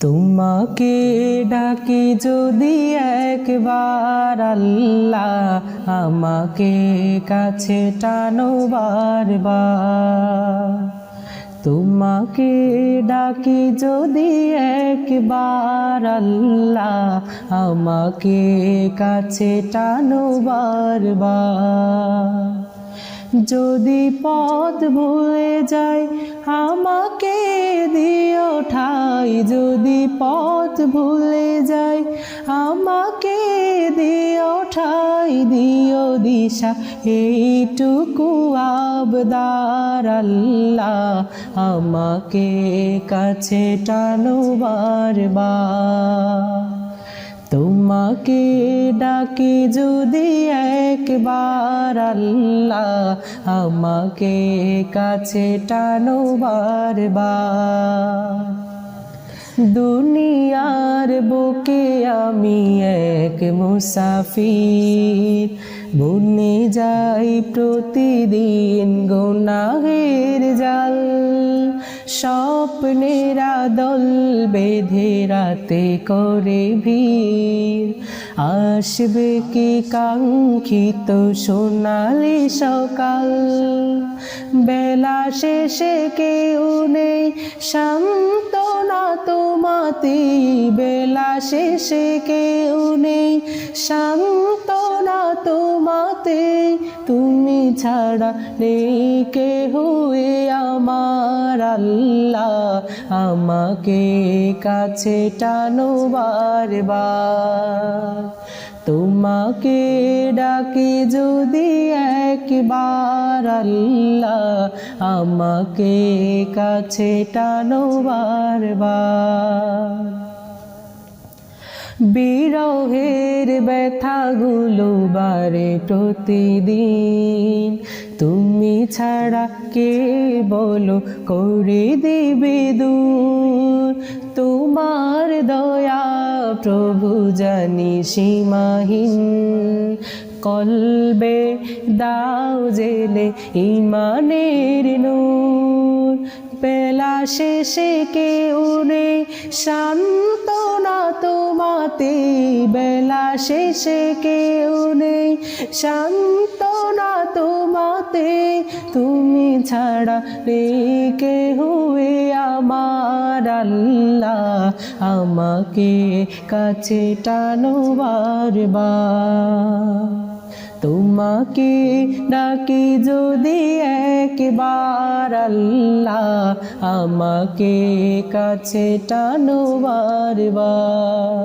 তোমাকে ডাকি যদি একবার আল্লাহ, আমাকে কাছে টানো বারবার। তোমাকে ডাকি যদি একবার আল্লাহ, আমাকে কাছে টানো বারবার। যদি পথ ভুলে যাই আমাকে দিও ঠাই, যদি পথ ভুলে যাই আমাকে দিও ঠাই, দিও দিশা এইটুকু আবদার আল্লাহ, আমাকে কাছে টানো বারবার। তোমাকে ডাকি যদি একবার আল্লাহ, আমাকে কাছে টানো বারবার। দুনিয়ার বুকে আমি এক মুসাফির, বুনে যাই প্রতিদিন গুনাহের জাল। স্বপ্নের দল বেঁধে রাতে করে ভিড়, আসবে কি কাঙ্ক্ষিত সোনালি সকাল। বেলা শেষে কেউ নেই সান্ত্বনা তোমাতে, বেলা শেষে কেউ নেই সান্ত্বনা তোমাতে। তুমি ছাড়া নেই কেহ আমার আল্লাহ, আমাকে কাছে টানো বারবার। তোমাকে ডাকি যদি একবার আল্লাহ, আমাকে কাছে টানো বারবার। বিরহের ব্যথাগুলো বারে প্রতিদিন, তুমি ছাড়া কে বলো করে দিবে দূর। তোমার দয়া প্রভু জানি সীমাহীন, কলবে দাও জেলে ইমানের নূর। বেলা শেষে কেউ নেই সান্ত্বনা তোমাতে, বেলা শেষে কেউ নেই সান্ত্বনা তোমাতে। তুমি ছাড়া রেখে হুয়ে আমার আল্লাহ, আমাকে কাছে টানো বারবার। তোমাকে ডাকি যদি একবার আল্লাহ, আমাকে কাছে টানো বারবার।